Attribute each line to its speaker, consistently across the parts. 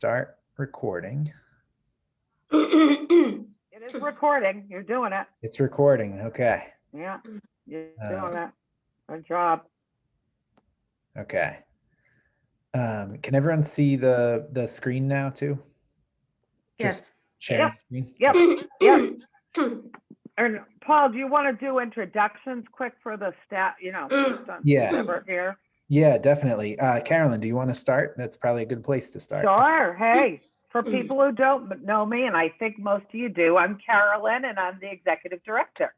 Speaker 1: start recording.
Speaker 2: It is recording. You're doing it.
Speaker 1: It's recording. Okay.
Speaker 2: Yeah, you're doing it. Good job.
Speaker 1: Okay. Can everyone see the screen now too? Just sharing
Speaker 2: Yep.
Speaker 1: screen?
Speaker 2: Yep.
Speaker 1: Okay.
Speaker 2: Yep. And Paul, do you want to do introductions quick for the staff?
Speaker 1: Yeah.
Speaker 2: that we're here.
Speaker 1: Yeah, definitely. Carolyn, do you want to start? That's probably a good place to start.
Speaker 2: Sure. Hey, for people who don't know me, and I think most of you do, I'm Carolyn, and I'm the executive director.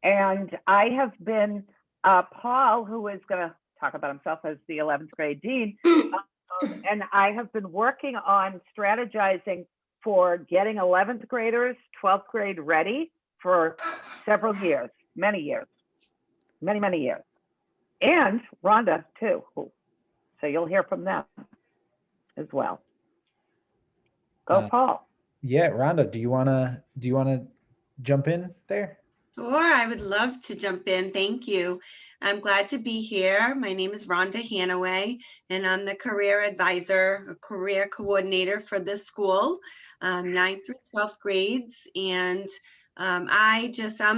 Speaker 2: And I have been Paul, who is going to talk about himself as the 11th grade dean, and I have been working on strategizing for getting 11th graders, 12th grade ready for several years, many years, many years. And Rhonda, too. So you'll hear from them as well. Go, Paul.
Speaker 1: Yeah, Rhonda, do you wanna jump in there?
Speaker 3: Sure, I would love to jump in. Thank you. I'm glad to be here. My name is Rhonda Hanaway, and I'm the career advisor, career coordinator for this school, 9th through 12th grades. And I'm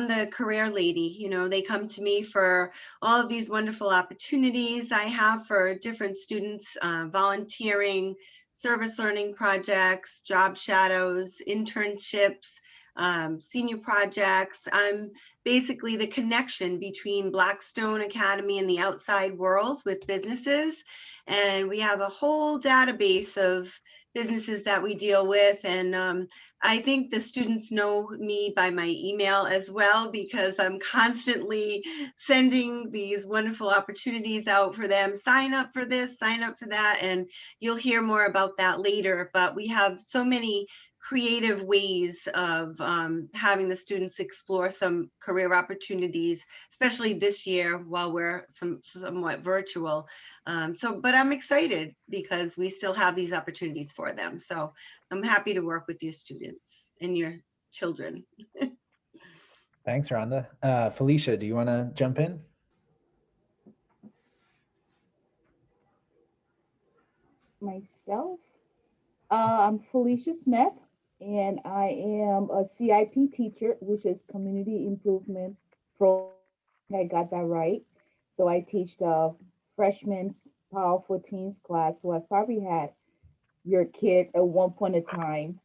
Speaker 3: the career lady. You know, they come to me for all of these wonderful opportunities I have for different students, volunteering, service learning projects, job shadows, internships, senior projects. I'm basically the connection between Blackstone Academy and the outside world with businesses. And we have a whole database of businesses that we deal with. And I think the students know me by my email as well, because I'm constantly sending these wonderful opportunities out for them. Sign up for this, sign up for that. And you'll hear more about that later. But we have so many creative ways of having the students explore some career opportunities, especially this year while we're somewhat virtual. But I'm excited because we still have these opportunities for them. So I'm happy to work with your students and your children.
Speaker 1: Thanks, Rhonda. Felicia, do you want to jump in?
Speaker 4: Myself, I'm Felicia Smith, and I am a CIP teacher, which is Community Improvement Program. I got that right. So I teach the freshmen's powerful teens class. So I've probably had your kid at one point in time.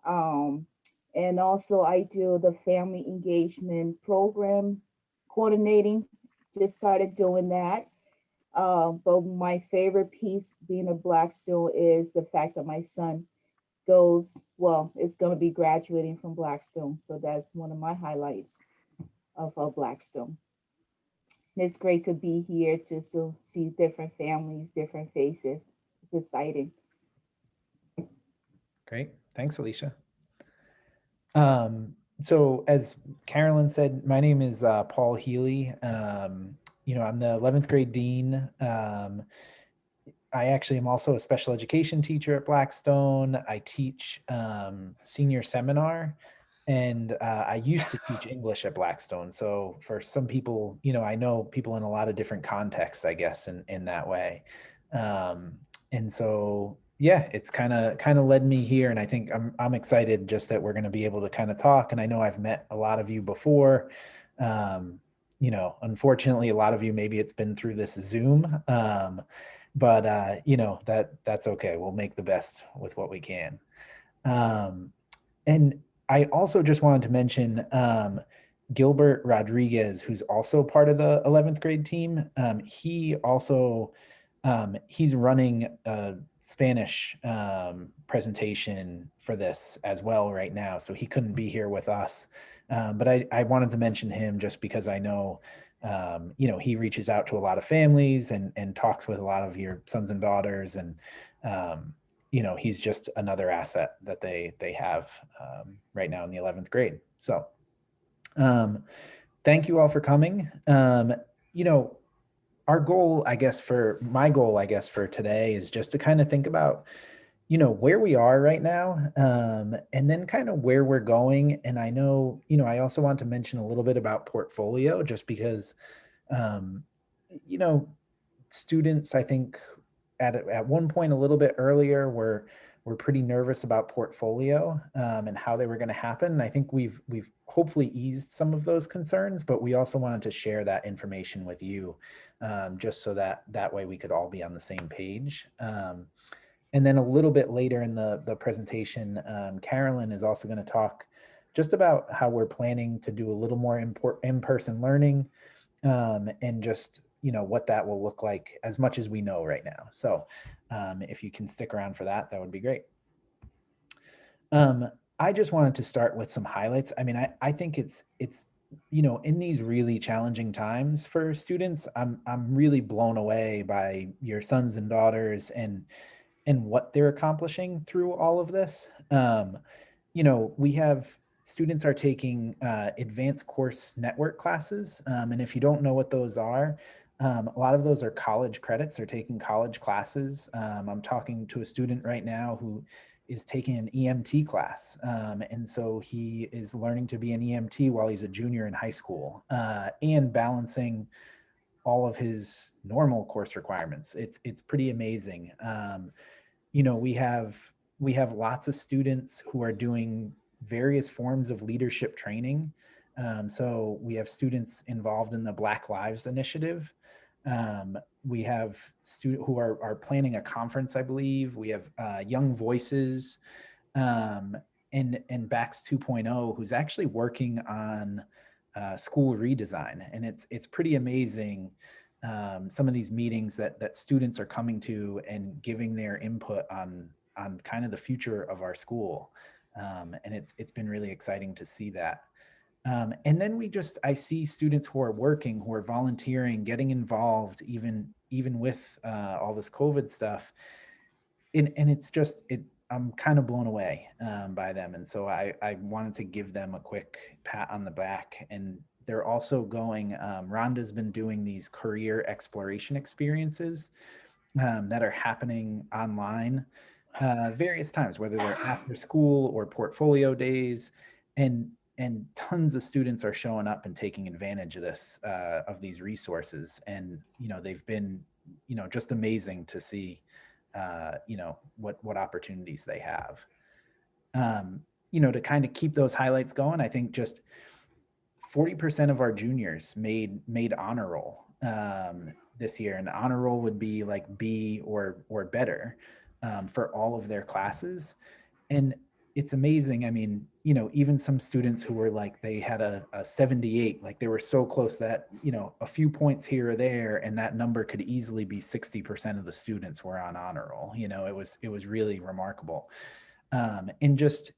Speaker 4: Um, and also I do the family engagement program coordinating. Just started doing that. But my favorite piece being a Blackstone is the fact that my son is going to be graduating from Blackstone. So that's one of my highlights of Blackstone. And it's great to be here just to see different families, different faces. It's exciting.
Speaker 1: Great. Thanks, Felicia. So as Carolyn said, my name is Paul Healy. I'm the 11th grade dean. I actually am also a special education teacher at Blackstone. I teach senior seminar, and I used to teach English at Blackstone. So for some people, I know people in a lot of different contexts, I guess, in that way. And so, yeah, it's kind of led me here. And I think I'm excited just that we're going to be able to kind of talk. And I know I've met a lot of you before. Unfortunately, a lot of you, maybe it's been through this Zoom. But that's okay. We'll make the best with what we can. And I also just wanted to mention Gilbert Rodriguez, who's also part of the 11th grade team. He also, he's running a Spanish presentation for this as well right now. So he couldn't be here with us. But I wanted to mention him just because I know he reaches out to a lot of families and talks with a lot of your sons and daughters. And, he's just another asset that they have right now in the 11th grade. So thank you all for coming. Our goal, my goal, I guess, for today is just to kind of think about, where we are right now, and then kind of where we're going. And I know, I also want to mention a little bit about portfolio, just because, students, I think at one point a little bit earlier were were pretty nervous about portfolio and how they were going to happen. And I think we've hopefully eased some of those concerns, but we also wanted to share that information with you just so that way we could all be on the same page. And then a little bit later in the presentation, Carolyn is also going to talk just about how we're planning to do a little more in-person learning and just, what that will look like as much as we know right now. So if you can stick around for that, that would be great. I just wanted to start with some highlights. I mean, I think it's in these really challenging times for students, I'm really blown away by your sons and daughters and what they're accomplishing through all of this. We have students are taking advanced course network classes. And if you don't know what those are, a lot of those are college credits. They're taking college classes. I'm talking to a student right now who is taking an EMT class. And so he is learning to be an EMT while he's a junior in high school and balancing all of his normal course requirements. It's pretty amazing. We have lots of students who are doing various forms of leadership training. So we have students involved in the Black Lives Initiative. We have students who are planning a conference, I believe. We have Young Voices and Bax 2.0, who's actually working on school redesign. And it's pretty amazing. Some of these meetings that students are coming to and giving their input on kind of the future of our school. And it's been really exciting to see that. And then I see students who are working, who are volunteering, getting involved, even with all this COVID stuff. And I'm kind of blown away by them. And so I wanted to give them a quick pat on the back. And they're also going, Rhonda's been doing these career exploration experiences that are happening online various times, whether they're after school or portfolio days. And tons of students are showing up and taking advantage of this, of these resources. And, they've been, just amazing to see, what opportunities they have. To kind of keep those highlights going, I think just 40% of our juniors made honor roll this year. And honor roll would be like B or better for all of their classes. And it's amazing. I mean, even some students who were like, they had a 78, like they were so close that, a few points here or there, and that number could easily be 60% of the students were on honor roll. It was really remarkable. And just,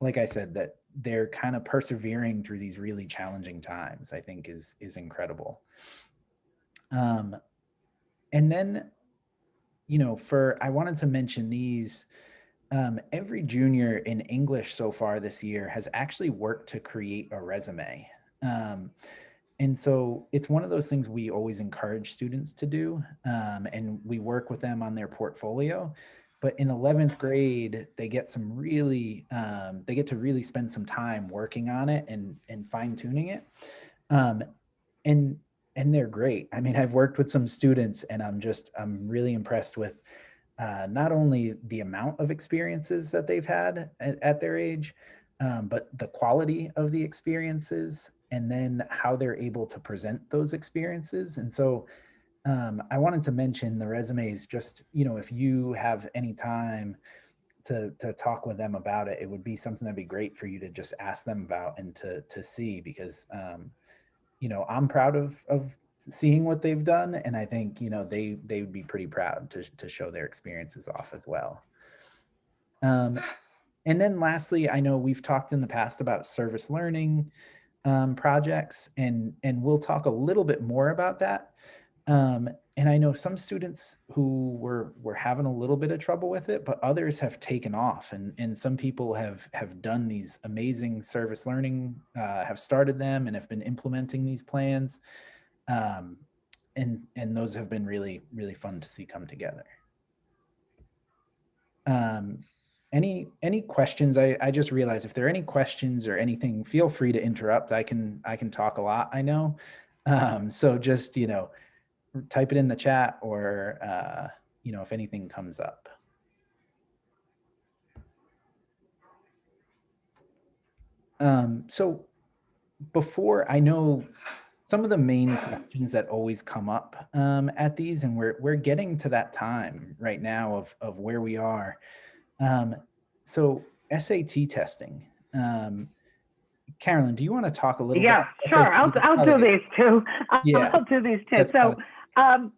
Speaker 1: like I said, that they're kind of persevering through these really challenging times, I think is incredible. And then, I wanted to mention these, every junior in English so far this year has actually worked to create a resume. And so it's one of those things we always encourage students to do. And we work with them on their portfolio. But in 11th grade, they get to really spend some time working on it and fine tuning it. And they're great. I mean, I've worked with some students and I'm really impressed with not only the amount of experiences that they've had at their age, but the quality of the experiences and then how they're able to present those experiences. And so I wanted to mention the resumes, just, if you have any time to talk with them about it, it would be something that'd be great for you to just ask them about and to see, because, I'm proud of seeing what they've done. And I think, they would be pretty proud to show their experiences off as well. And then lastly, I know we've talked in the past about service learning projects, and we'll talk a little bit more about that. And I know some students who were having a little bit of trouble with it, but others have taken off, and some people have done these amazing service learning, have started them and have been implementing these plans. And those have been really, really fun to see come together. Any questions? I just realized if there are any questions or anything, feel free to interrupt. I can talk a lot, I know. So just, type it in the chat or, if anything comes up. So before, I know some of the main questions that always come up at these, and we're getting to that time right now of where we are. So SAT testing. Carolyn, do you want to talk a little bit
Speaker 2: Yeah,
Speaker 1: about
Speaker 2: sure.
Speaker 1: SAT?
Speaker 2: I'll do these too.
Speaker 1: Yeah,
Speaker 2: I'll do these too.
Speaker 1: that's
Speaker 2: So,
Speaker 1: fine.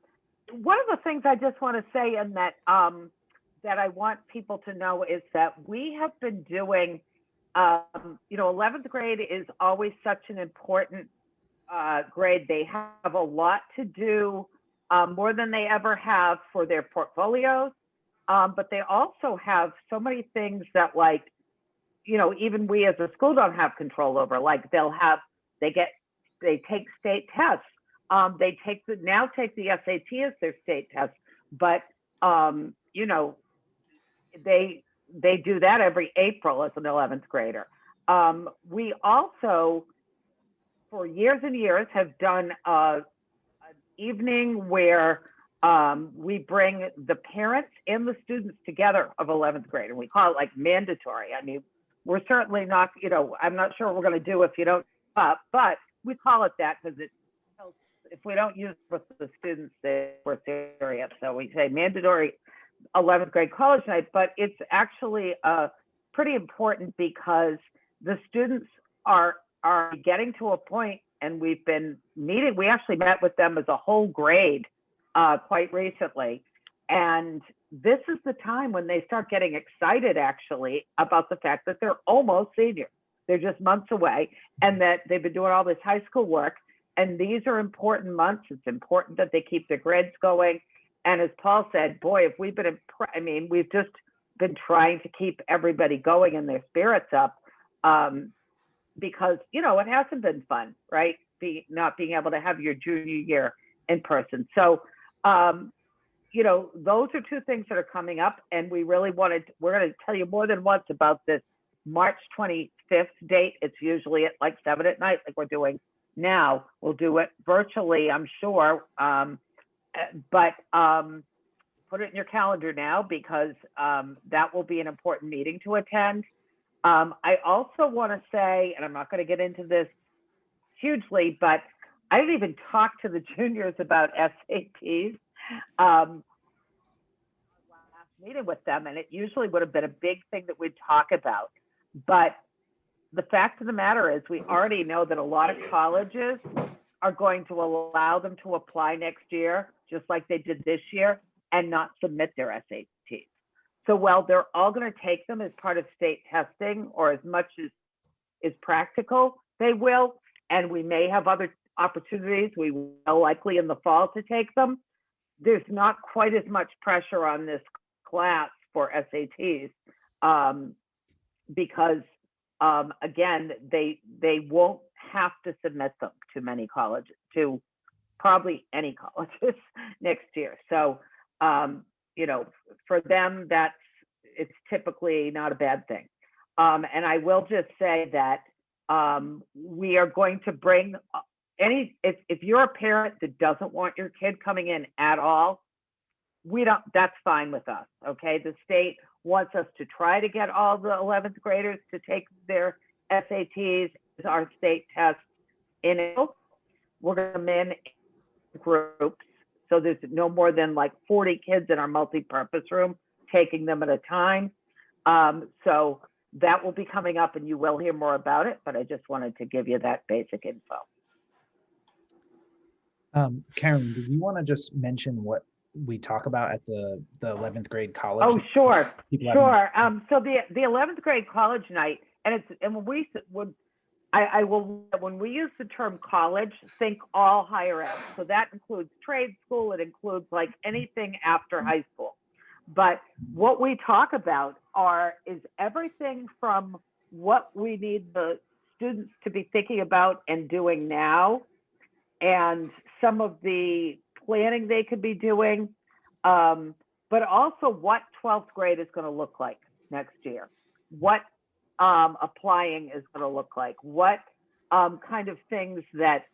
Speaker 2: one of the things I just want to say, and that that I want people to know, is that we have been doing, 11th grade is always such an important grade. They have a lot to do, more than they ever have for their portfolios, but they also have so many things that, like, even we as a school don't have control over. Like, they take state tests. They now take the SAT as their state test, but they do that every April as an 11th grader. We also, for years and years, have done an evening where we bring the parents and the students together of 11th grade, and we call it like mandatory. I mean, we're certainly not, I'm not sure what we're going to do if you don't show up, but we call it that because if we don't use it with the students, we're serious. So we say mandatory 11th grade college night, but it's actually pretty important because the students are getting to a point, and we've been meeting. We actually met with them as a whole grade quite recently, and this is the time when they start getting excited actually about the fact that they're almost seniors. They're just months away, and that they've been doing all this high school work, and these are important months. It's important that they keep their grades going. And as Paul said, boy, if we've been, we've just been trying to keep everybody going and their spirits up, because, it hasn't been fun, right? Not being able to have your junior year in person. So, those are two things that are coming up, and we're going to tell you more than once about this March 25th date. It's usually at like 7 at night, like we're doing now. We'll do it virtually, I'm sure. But put it in your calendar now, because that will be an important meeting to attend. I also want to say, and I'm not going to get into this hugely, but I didn't even talk to the juniors about SATs. Last meeting with them, and it usually would have been a big thing that we'd talk about. But the fact of the matter is, we already know that a lot of colleges are going to allow them to apply next year, just like they did this year, and not submit their SATs. So while they're all going to take them as part of state testing, or as much as is practical, they will, and we may have other opportunities. We will likely in the fall to take them. There's not quite as much pressure on this class for SATs, because again, they won't have to submit them to many colleges, to probably any colleges next year. So, for them, it's typically not a bad thing. And I will just say that we are going to bring if you're a parent that doesn't want your kid coming in at all, that's fine with us. Okay. The state wants us to try to get all the 11th graders to take their SATs as our state test in April. We're going to come in groups. So there's no more than like 40 kids in our multi-purpose room taking them at a time. So that will be coming up, and you will hear more about it, but I just wanted to give you that basic info.
Speaker 1: Karen, do you want to just mention what we talk about at the 11th grade college?
Speaker 2: Oh, sure. Sure. So the 11th grade college night, and when we use the term college, think all higher ed. So that includes trade school. It includes like anything after high school. But what we talk about is everything from what we need the students to be thinking about and doing now, and some of the planning they could be doing, but also what 12th grade is going to look like next year, what applying is going to look like, what kind of things that,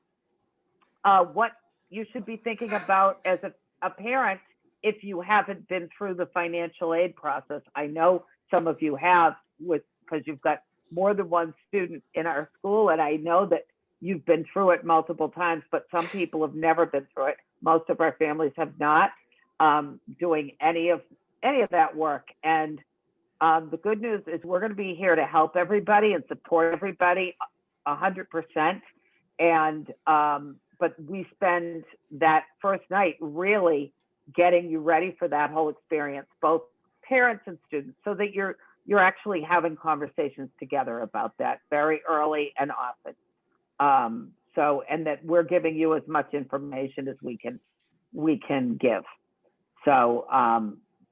Speaker 2: what you should be thinking about as a parent if you haven't been through the financial aid process. I know some of you have, because you've got more than one student in our school, and I know that you've been through it multiple times, but some people have never been through it. Most of our families have not, doing any of that work. And the good news is we're going to be here to help everybody and support everybody 100%. And but we spend that first night really getting you ready for that whole experience, both parents and students, so that you're actually having conversations together about that very early and often. So, and that we're giving you as much information as we can give. So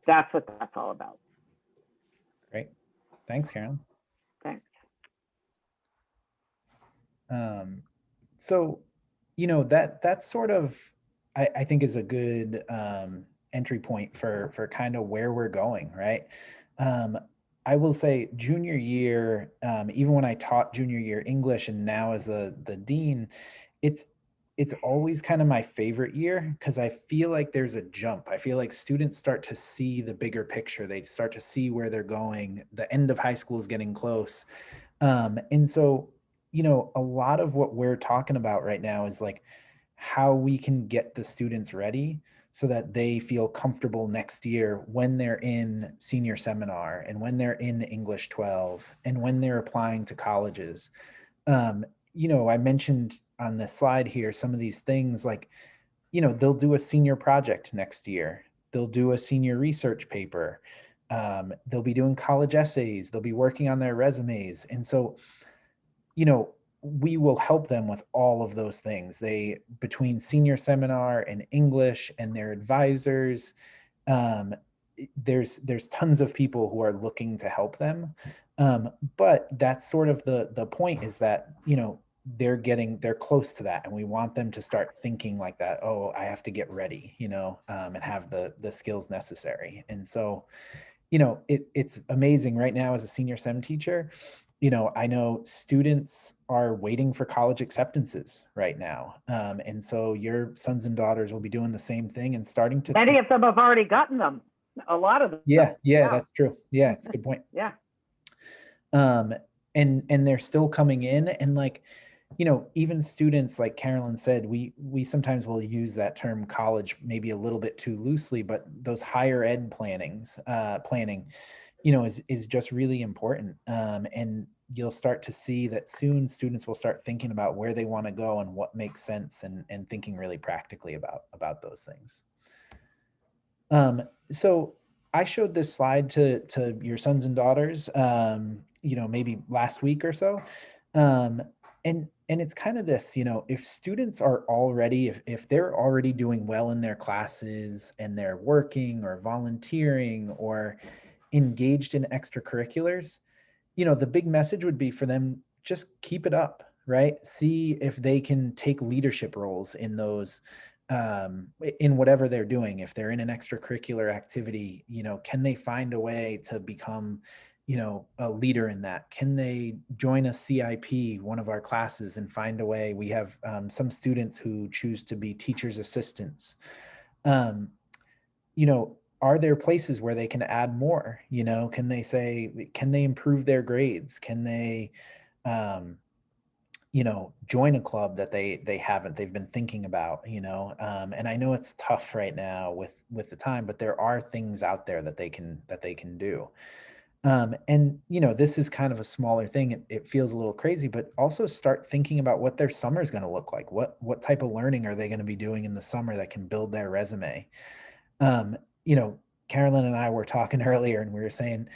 Speaker 2: that's what that's all about.
Speaker 1: Great. Thanks, Carolyn.
Speaker 2: Thanks.
Speaker 1: So, you know, that's sort of, I think is a good entry point for kind of where we're going, right? I will say junior year, even when I taught junior year English and now as the dean, it's always kind of my favorite year because I feel like there's a jump. I feel like students start to see the bigger picture. They start to see where they're going. The end of high school is getting close. And so, you know, a lot of what we're talking about right now is like how we can get the students ready so that they feel comfortable next year when they're in senior seminar and when they're in English 12 and when they're applying to colleges. You know, I mentioned on this slide here some of these things like, you know, they'll do a senior project next year. They'll do a senior research paper. They'll be doing college essays. They'll be working on their resumes. And so, you know, we will help them with all of those things. They, between senior seminar and English and their advisors, there's tons of people who are looking to help them. But that's sort of the point is that, you know, they're close to that. And we want them to start thinking like that. Oh, I have to get ready, you know, and have the skills necessary. And so, you know, it's amazing right now as a senior SEM teacher. You know, I know students are waiting for college acceptances right now. And so your sons and daughters will be doing the same thing and starting to
Speaker 2: Many of them have already gotten them. A lot of them.
Speaker 1: Yeah,
Speaker 2: Wow.
Speaker 1: that's true. Yeah, it's a good point.
Speaker 2: Yeah.
Speaker 1: And they're still coming in, and like, you know, even students, like Carolyn said, we sometimes will use that term college maybe a little bit too loosely, but those higher ed planning, you know, is just really important. And you'll start to see that soon students will start thinking about where they want to go and what makes sense, and thinking really practically about those things. So I showed this slide to your sons and daughters, you know, maybe last week or so. And it's kind of this, you know, if students are already, if they're already doing well in their classes and they're working or volunteering or engaged in extracurriculars, you know, the big message would be for them, just keep it up, right? See if they can take leadership roles in those, in whatever they're doing. If they're in an extracurricular activity, you know, can they find a way to become, you know, a leader in that? Can they join a CIP, one of our classes, and find a way? We have some students who choose to be teachers' assistants. You know, are there places where they can add more? You know, can they improve their grades? Can they, you know, join a club that they've been thinking about, you know? And I know it's tough right now with the time, but there are things out there that they can do. And, you know, this is kind of a smaller thing. It feels a little crazy, but also start thinking about what their summer is going to look like. What type of learning are they going to be doing in the summer that can build their resume? You know, Carolyn and I were talking earlier, and we were saying,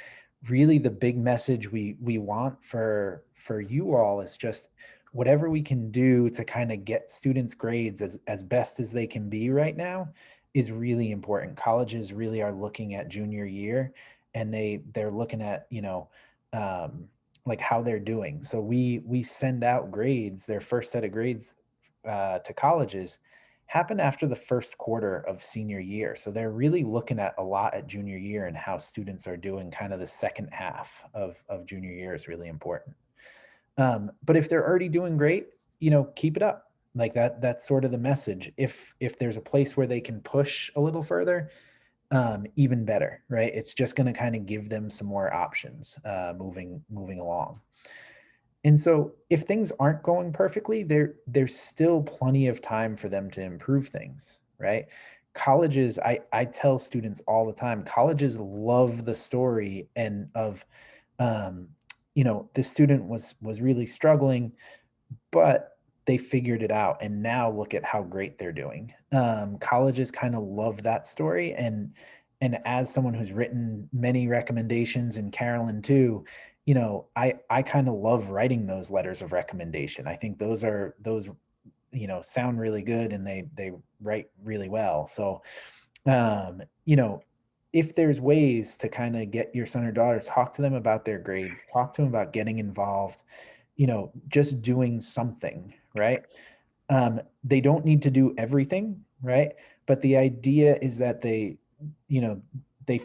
Speaker 1: really the big message we want for you all is just whatever we can do to kind of get students' grades as best as they can be right now is really important. Colleges really are looking at junior year, and they're looking at, you know, like how they're doing. So we send out grades, their first set of grades to colleges happen after the first quarter of senior year. So they're really looking at a lot at junior year, and how students are doing. Kind of the second half of junior year is really important. But if they're already doing great, you know, keep it up. Like that's sort of the message. If there's a place where they can push a little further, even better, right? It's just going to kind of give them some more options moving along. And so if things aren't going perfectly, there's still plenty of time for them to improve things, right? Colleges, I tell students all the time, colleges love the story and of, the student was really struggling, but they figured it out, and now look at how great they're doing. Colleges kind of love that story, and as someone who's written many recommendations, and Carolyn too, I kind of love writing those letters of recommendation. I think those sound really good, and they write really well. So, um, you know, if there's ways to kind of get your son or daughter, talk to them about their grades, talk to them about getting involved, just doing something, right? They don't need to do everything, right? But the idea is that they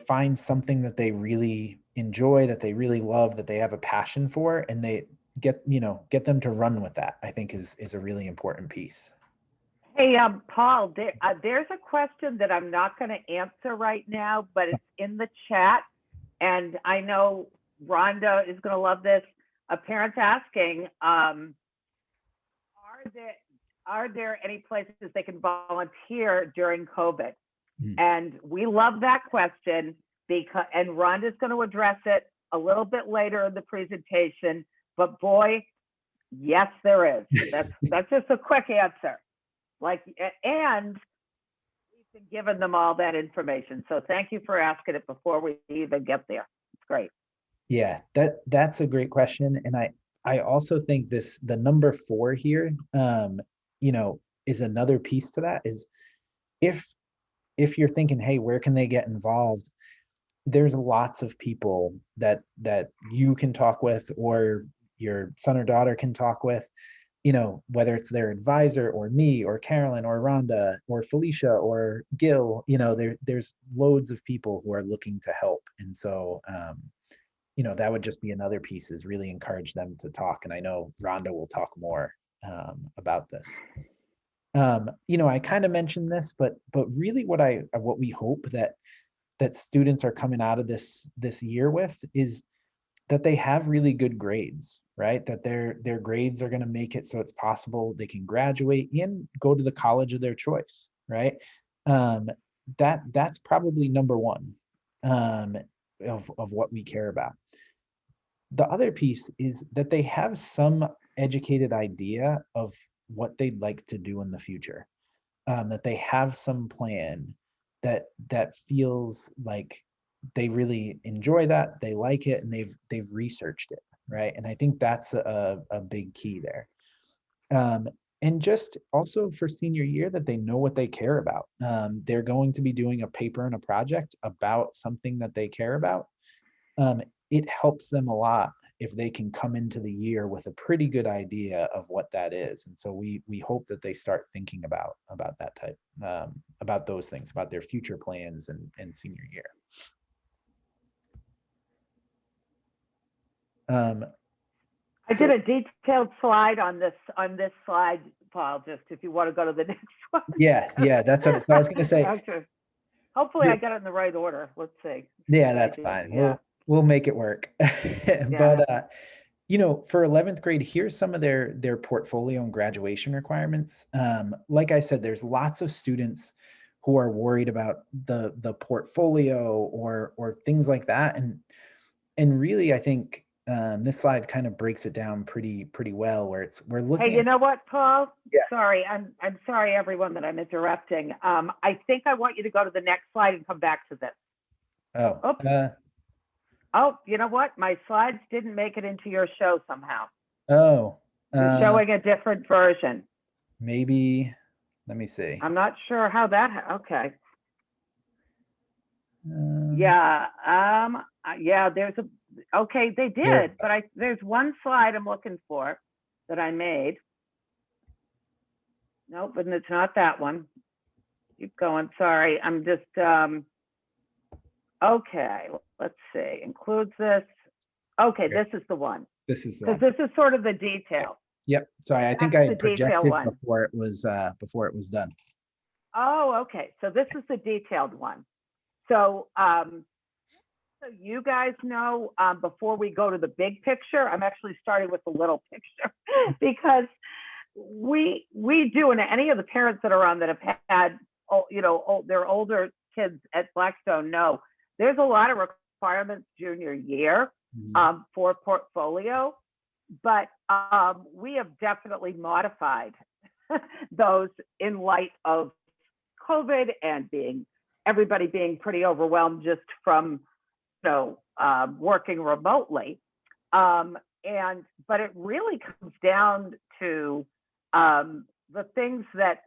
Speaker 1: find something that they really enjoy, that they really love, that they have a passion for, and they get them to run with that, I think is a really important piece.
Speaker 2: Hey, Paul, there's a question that I'm not going to answer right now, but it's in the chat. And I know Rhonda is going to love this. A parent's asking, are there any places they can volunteer during COVID? And we love that question and Rhonda's going to address it a little bit later in the presentation. But boy, yes, there is. That's just a quick answer. And we've been giving them all that information. So thank you for asking it before we even get there. It's great.
Speaker 1: Yeah, that's a great question. And I also think the number 4 here, is another piece to that. Is if you're thinking, hey, where can they get involved? There's lots of people that you can talk with, or your son or daughter can talk with, whether it's their advisor or me or Carolyn or Rhonda or Felicia or Gil, there's loads of people who are looking to help. And so, that would just be another piece, is really encourage them to talk. And I know Rhonda will talk more about this. I kind of mentioned this, but really what we hope that students are coming out of this year with is that they have really good grades, right? That their grades are going to make it so it's possible they can graduate and go to the college of their choice, right? That's probably number 1 of what we care about. The other piece is that they have some educated idea of what they'd like to do in the future, that they have some plan that feels like they really enjoy that, they like it, and they've researched it, right? And I think that's a big key there. And just also for senior year, that they know what they care about. They're going to be doing a paper and a project about something that they care about. It helps them a lot if they can come into the year with a pretty good idea of what that is. And so we hope that they start thinking about that type, about those things, about their future plans and senior year.
Speaker 2: I did a detailed slide on this slide, Paul, just if you want to go to the next one.
Speaker 1: Yeah, that's what I was going to say.
Speaker 2: Hopefully I got it in the right order. Let's see.
Speaker 1: Yeah, that's fine. Yeah. We'll make it work. But for 11th grade, here's some of their portfolio and graduation requirements. Like I said, there's lots of students who are worried about the portfolio or things like that. And really, I think this slide kind of breaks it down pretty well, where we're looking.
Speaker 2: Hey, you know what, Paul?
Speaker 1: Yeah.
Speaker 2: Sorry, I'm sorry, everyone, that I'm interrupting. I think I want you to go to the next slide and come back to this. Oh, you know what? My slides didn't make it into your show somehow.
Speaker 1: Oh.
Speaker 2: You're showing a different version.
Speaker 1: Maybe, let me see.
Speaker 2: I'm not sure how that, okay. Yeah, there's okay, they did, but there's one slide I'm looking for that I made. Nope, and it's not that one. Keep going, sorry, I'm just, okay, let's see, includes this. Okay, this is the one.
Speaker 1: This is
Speaker 2: because this is sort of the detail.
Speaker 1: Yep. Sorry, I think I projected before it was done.
Speaker 2: Oh, okay. So this is the detailed one. So, so you guys know, before we go to the big picture, I'm actually starting with the little picture because we do, and any of the parents that are on that have had, their older kids at Blackstone know there's a lot of requirements junior year for portfolio, but we have definitely modified those in light of COVID and everybody being pretty overwhelmed just from working remotely. But it really comes down to the things that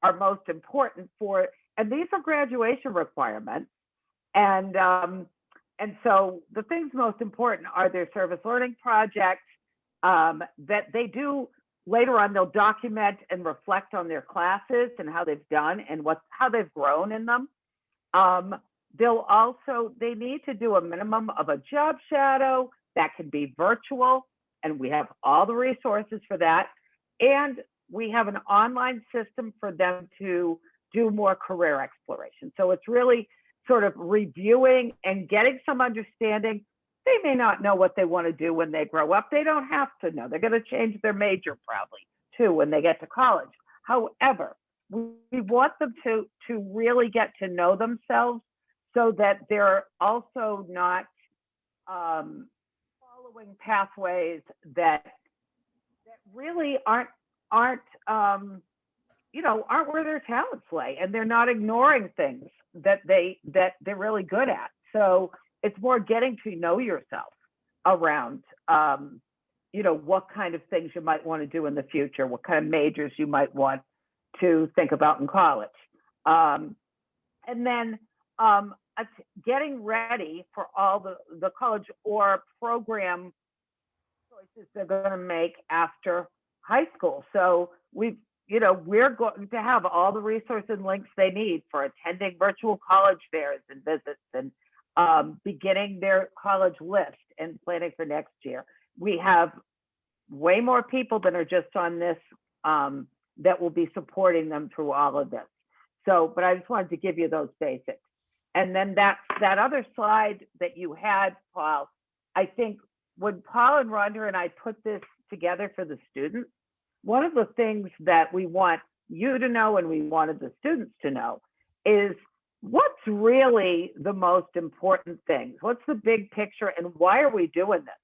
Speaker 2: are most important for, and these are graduation requirements. And so the things most important are their service learning projects that they do later on. They'll document and reflect on their classes and how they've done and how they've grown in them. They need to do a minimum of a job shadow that can be virtual, and we have all the resources for that. And we have an online system for them to do more career exploration. So it's really sort of reviewing and getting some understanding. They may not know what they want to do when they grow up. They don't have to know. They're going to change their major probably too when they get to college. However, we want them to really get to know themselves so that they're also not following pathways that really aren't where their talents lay, and they're not ignoring things that they're really good at. So it's more getting to know yourself around what kind of things you might want to do in the future, what kind of majors you might want to think about in college, and then getting ready for all the college or program choices they're going to make after high school. So we're going to have all the resources and links they need for attending virtual college fairs and visits and beginning their college list and planning for next year. We have way more people than are just on this that will be supporting them through all of this. So, but I just wanted to give you those basics. And then that other slide that you had, Paul, I think when Paul and Rhonda and I put this together for the students, one of the things that we want you to know and we wanted the students to know is what's really the most important things? What's the big picture and why are we doing this?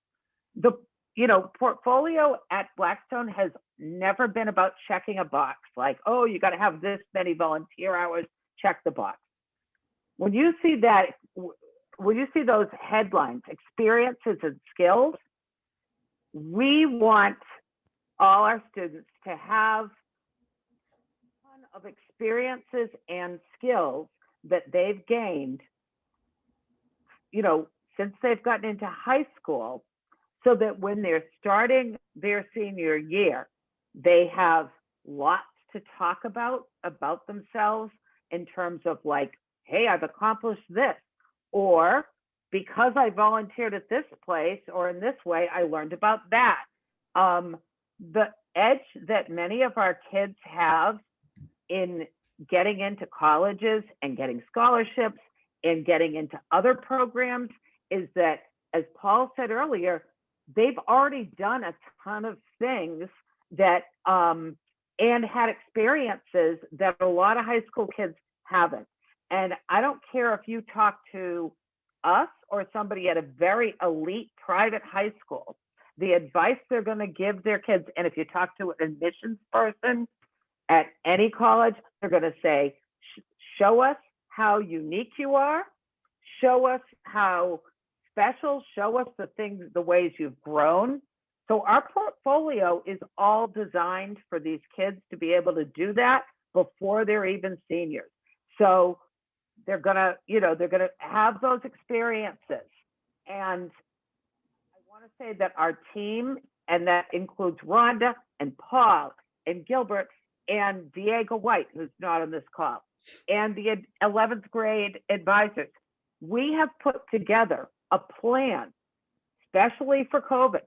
Speaker 2: The portfolio at Blackstone has never been about checking a box like, oh, you got to have this many volunteer hours, check the box. When you see those headlines, experiences and skills, we want all our students to have a ton of experiences and skills that they've gained, since they've gotten into high school, so that when they're starting their senior year, they have lots to talk about themselves in terms of like, hey, I've accomplished this, or because I volunteered at this place or in this way, I learned about that. The edge that many of our kids have in getting into colleges and getting scholarships and getting into other programs is that, as Paul said earlier, they've already done a ton of things that and had experiences that a lot of high school kids haven't. And I don't care if you talk to us or somebody at a very elite private high school, the advice they're going to give their kids, and if you talk to an admissions person at any college, they're going to say, show us how unique you are, show us how special, show us the ways you've grown. So our portfolio is all designed for these kids to be able to do that before they're even seniors. So they're gonna have those experiences. And I want to say that our team, and that includes Rhonda and Paul and Gilbert and Diego White, who's not on this call, and the 11th grade advisors, we have put together a plan, especially for COVID,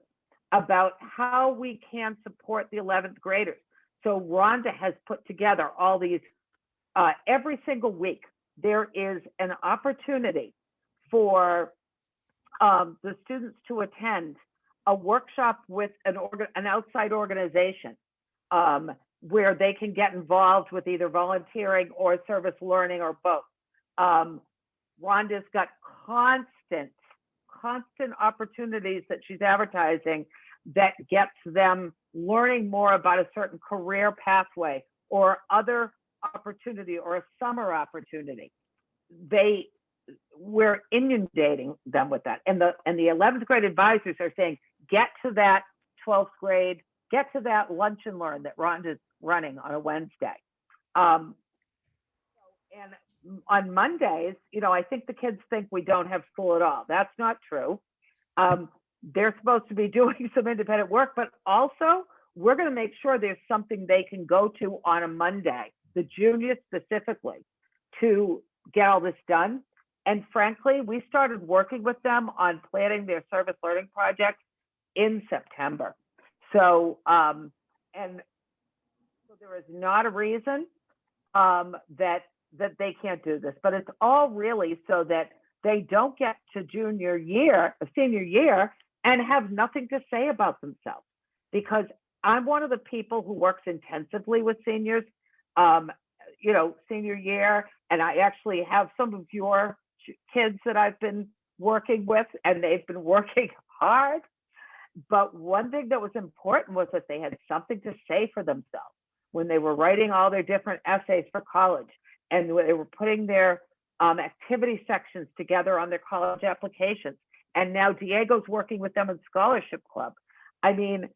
Speaker 2: about how we can support the 11th graders. So Rhonda has put together all these every single week. there is an opportunity for the students to attend a workshop with an outside organization where they can get involved with either volunteering or service learning or both. Rhonda's got constant opportunities that she's advertising that gets them learning more about a certain career pathway or other opportunity or a summer opportunity. We're inundating them with that. And the 11th grade advisors are saying, get to that 12th grade, get to that lunch and learn that Rhonda's running on a Wednesday. And on Mondays, I think the kids think we don't have school at all. That's not true. They're supposed to be doing some independent work, but also we're going to make sure there's something they can go to on a Monday, the juniors specifically, to get all this done. And frankly, we started working with them on planning their service learning projects in September. So, so there is not a reason that they can't do this, but it's all really so that they don't get to senior year and have nothing to say about themselves. Because I'm one of the people who works intensively with seniors, senior year, and I actually have some of your kids that I've been working with, and they've been working hard. But one thing that was important was that they had something to say for themselves when they were writing all their different essays for college, and when they were putting their activity sections together on their college applications. And now Diego's working with them in Scholarship Club. I mean,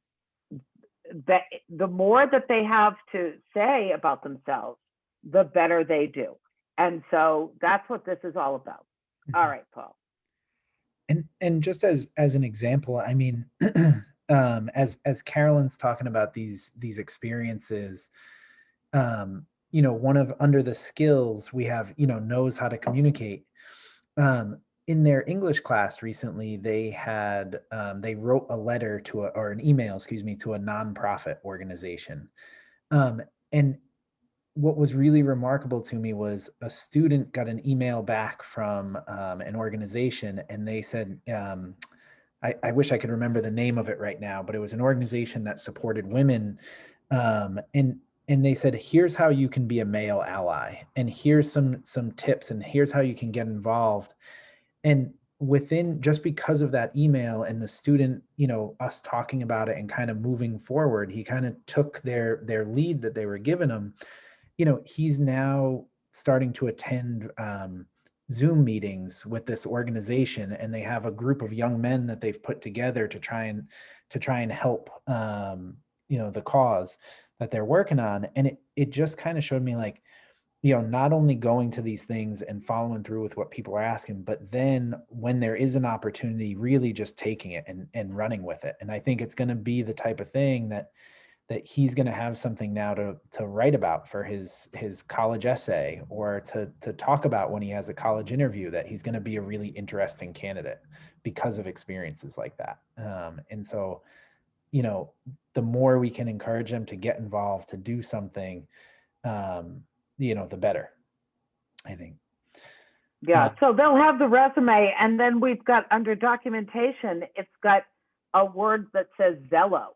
Speaker 2: the more that they have to say about themselves, the better they do. And so that's what this is all about. All right, Paul.
Speaker 1: And just as an example, I mean, as Carolyn's talking about these experiences, one of under the skills we have, knows how to communicate. In their English class recently, they had they wrote a letter or an email, to a nonprofit organization, and what was really remarkable to me was a student got an email back from an organization, and they said, I wish I could remember the name of it right now, but it was an organization that supported women. And they said, here's how you can be a male ally, and here's some tips, and here's how you can get involved. And just because of that email and the student, us talking about it and kind of moving forward, he kind of took their lead that they were giving him. He's now starting to attend Zoom meetings with this organization, and they have a group of young men that they've put together to try and help, the cause that they're working on. And it just kind of showed me, like, not only going to these things and following through with what people are asking, but then when there is an opportunity, really just taking it and running with it. And I think it's going to be the type of thing that he's going to have something now to write about for his college essay, or to talk about when he has a college interview, that he's going to be a really interesting candidate because of experiences like that. And so, the more we can encourage them to get involved, to do something, the better, I think.
Speaker 2: Yeah, so they'll have the resume, and then we've got under documentation, it's got a word that says Xello.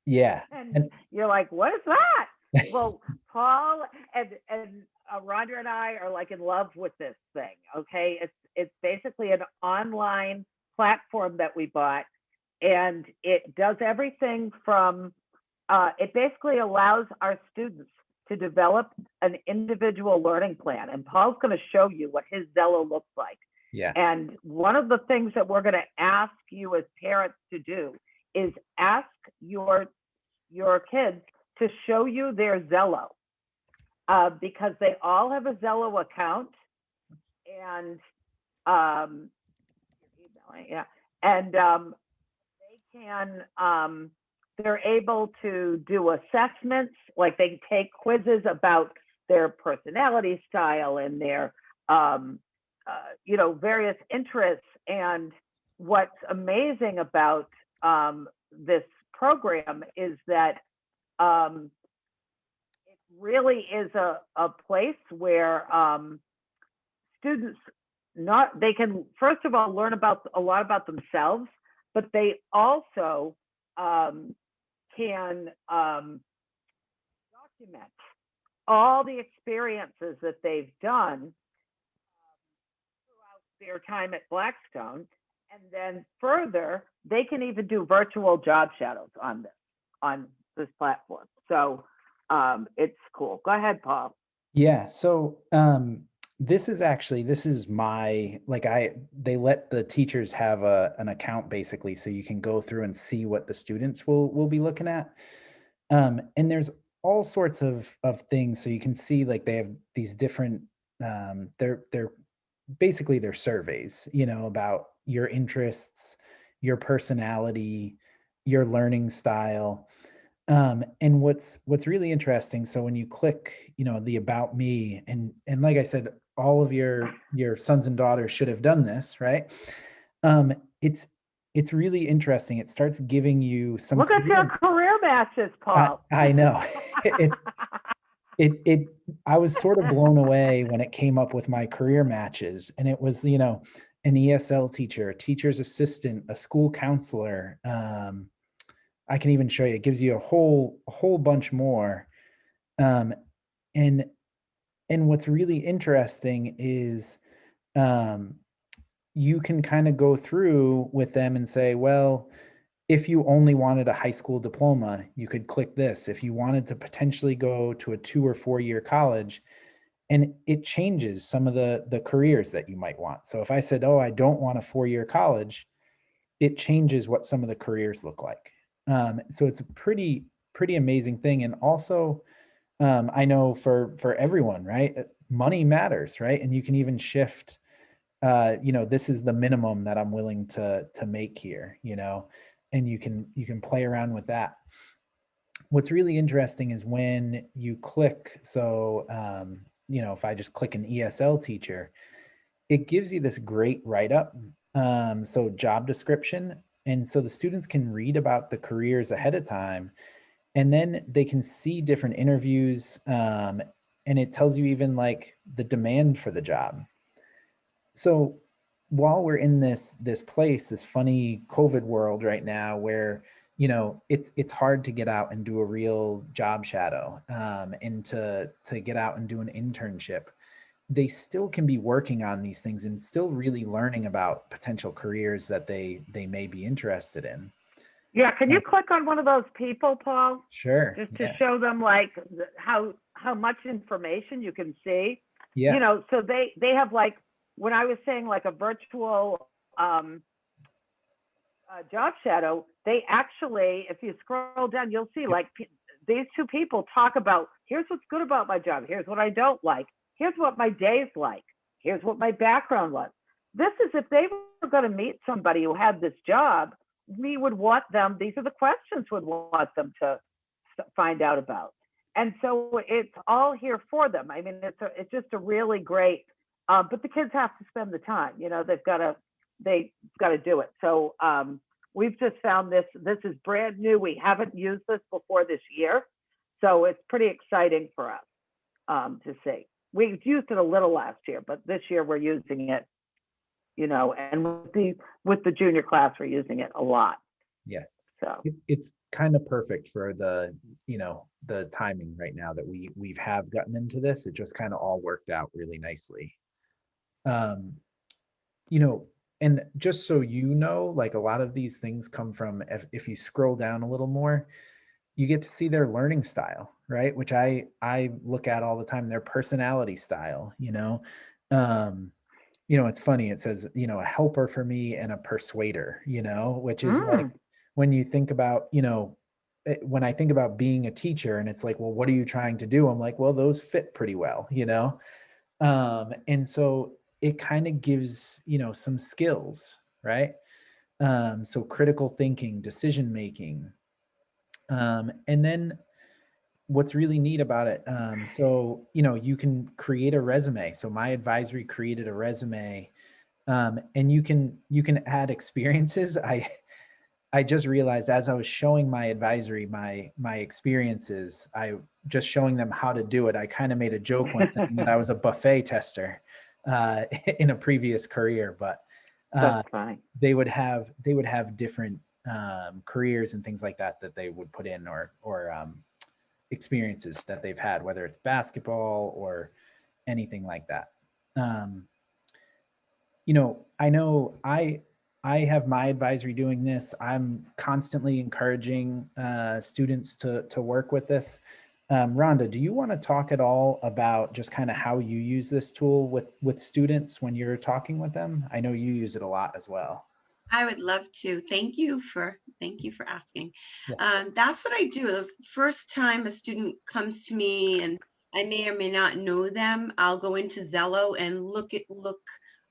Speaker 1: Yeah.
Speaker 2: And you're like, what is that? Well, Paul and Rhonda and I are like in love with this thing. Okay. It's basically an online platform that we bought, and it does everything from, it basically allows our students to develop an individual learning plan. And Paul's going to show you what his Xello looks like.
Speaker 1: Yeah.
Speaker 2: And one of the things that we're going to ask you as parents to do is ask your kids to show you their Xello, because they all have a Xello account, and they can they're able to do assessments, like they take quizzes about their personality style and their various interests. And what's amazing about this program is that it really is a place where students they can, first of all, learn a lot about themselves, but they also can document all the experiences that they've done throughout their time at Blackstone. And then further, they can even do virtual job shadows on this platform. So it's cool. Go ahead, Paul.
Speaker 1: Yeah. So this is my, they let the teachers have an account basically, so you can go through and see what the students will be looking at. And there's all sorts of things. So you can see like they have these different, they're basically they're surveys, about your interests, your personality, your learning style. And what's really interesting, so when you click, the About Me, and like I said, all of your sons and daughters should have done this, right? It's really interesting. It starts giving you some
Speaker 2: Look at your career matches, Paul.
Speaker 1: I know. I was sort of blown away when it came up with my career matches, and it was, an ESL teacher, a teacher's assistant, a school counselor. I can even show you, it gives you a whole bunch more. And what's really interesting is you can kind of go through with them and say, well, if you only wanted a high school diploma, you could click this. If you wanted to potentially go to a 2 or 4 year college, and it changes some of the careers that you might want. So if I said, oh, I don't want a 4-year college, it changes what some of the careers look like. So it's a pretty amazing thing. And also, I know for everyone, right? Money matters, right? And you can even shift, this is the minimum that I'm willing to make here, and you can play around with that. What's really interesting is when you click, so, if I just click an ESL teacher, it gives you this great write-up. So job description. And so the students can read about the careers ahead of time, and then they can see different interviews. And it tells you even like the demand for the job. So while we're in this funny COVID world right now, where, it's hard to get out and do a real job shadow, and to get out and do an internship, they still can be working on these things and still really learning about potential careers that they may be interested in.
Speaker 2: Yeah, can you click on one of those people, Paul?
Speaker 1: Sure.
Speaker 2: Just to show them like how much information you can see.
Speaker 1: Yeah.
Speaker 2: So they have, like, when I was saying like a virtual job shadow, they actually, if you scroll down, you'll see like these two people talk about, here's what's good about my job, here's what I don't like, here's what my day's like, here's what my background was. This is if they were going to meet somebody who had this job, we would want them, these are the questions we'd want them to find out about. And so it's all here for them. I mean, it's just a really great, but the kids have to spend the time, they've got to do it. So we've just found this is brand new. We haven't used this before this year. So it's pretty exciting for us to see. We used it a little last year, but this year we're using it, and with the junior class, we're using it a lot.
Speaker 1: Yeah.
Speaker 2: So
Speaker 1: it's kind of perfect for the timing right now that we've gotten into this. It just kind of all worked out really nicely. And just so like a lot of these things come from, if you scroll down a little more, you get to see their learning style, right? Which I look at all the time, their personality style, it's funny. It says, a helper for me and a persuader, which is like, when you think about, when I think about being a teacher and it's like, well, what are you trying to do? I'm like, well, those fit pretty well, and so it kind of gives, some skills, right? So critical thinking, decision making. And then what's really neat about it, so, you can create a resume. So my advisory created a resume, and you can add experiences. I just realized as I was showing my advisory, my experiences, I just showing them how to do it. I kind of made a joke one thing that I was a buffet tester. in a previous career, but
Speaker 2: That's fine.
Speaker 1: they would have different careers and things like that that they would put in, or experiences that they've had, whether it's basketball or anything like that. You know I have my advisory doing this. I'm constantly encouraging students to work with this. Rhonda, do you want to talk at all about just kind of how you use this tool with students when you're talking with them? I know you use it a lot as well.
Speaker 3: I would love to. Thank you for asking.
Speaker 1: Yeah.
Speaker 3: That's what I do. The first time a student comes to me and I may or may not know them, I'll go into Xello and look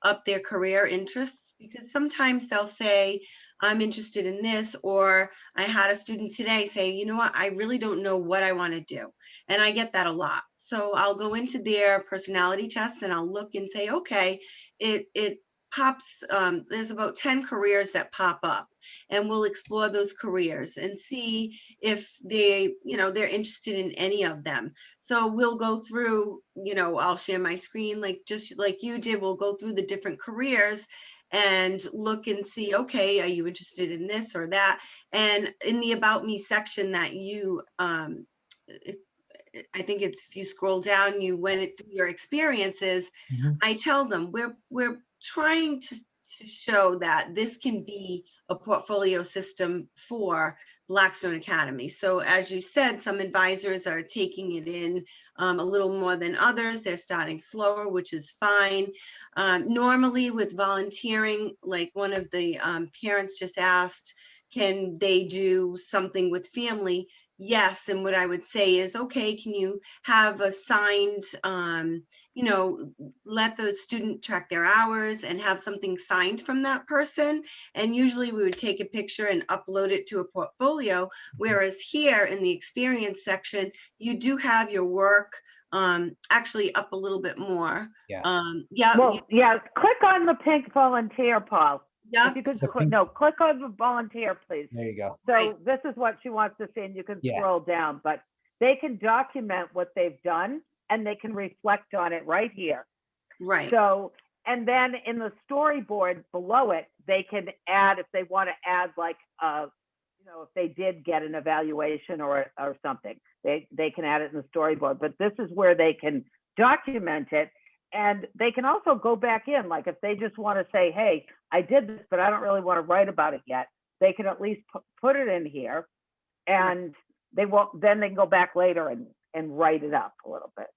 Speaker 3: up their career interests, because sometimes they'll say, I'm interested in this, or I had a student today say, you know what, I really don't know what I want to do. And I get that a lot. So I'll go into their personality test and I'll look and say, okay, it pops, there's about 10 careers that pop up, and we'll explore those careers and see if they, they're interested in any of them. So we'll go through, I'll share my screen, just like you did. We'll go through the different careers and look and see, okay, are you interested in this or that? And in the About Me section that you, I think it's, if you scroll down, you went through your experiences.
Speaker 1: Mm-hmm.
Speaker 3: I tell them we're trying to show that this can be a portfolio system for Blackstone Academy. So as you said, some advisors are taking it in a little more than others. They're starting slower, which is fine. Normally with volunteering, like one of the parents just asked, can they do something with family? Yes. And what I would say is, okay, can you have a signed, let the student track their hours and have something signed from that person? And usually we would take a picture and upload it to a portfolio. Whereas here in the experience section, you do have your work actually up a little bit more.
Speaker 1: Yeah.
Speaker 2: Well, click on the pink volunteer, Paul.
Speaker 3: Yeah.
Speaker 2: If you could, click on the volunteer, please.
Speaker 1: There you go.
Speaker 2: So
Speaker 3: Right.
Speaker 2: This is what she wants to see, and you can
Speaker 1: Yeah.
Speaker 2: scroll down, but they can document what they've done and they can reflect on it right here.
Speaker 3: Right.
Speaker 2: So, and then in the storyboard below it, they can add, if they want to add, like, if they did get an evaluation or something, they can add it in the storyboard. But this is where they can document it. And they can also go back in, like if they just want to say, hey, I did this, but I don't really want to write about it yet. They can at least put it in here, and they won't, then they can go back later and write it up a little bit.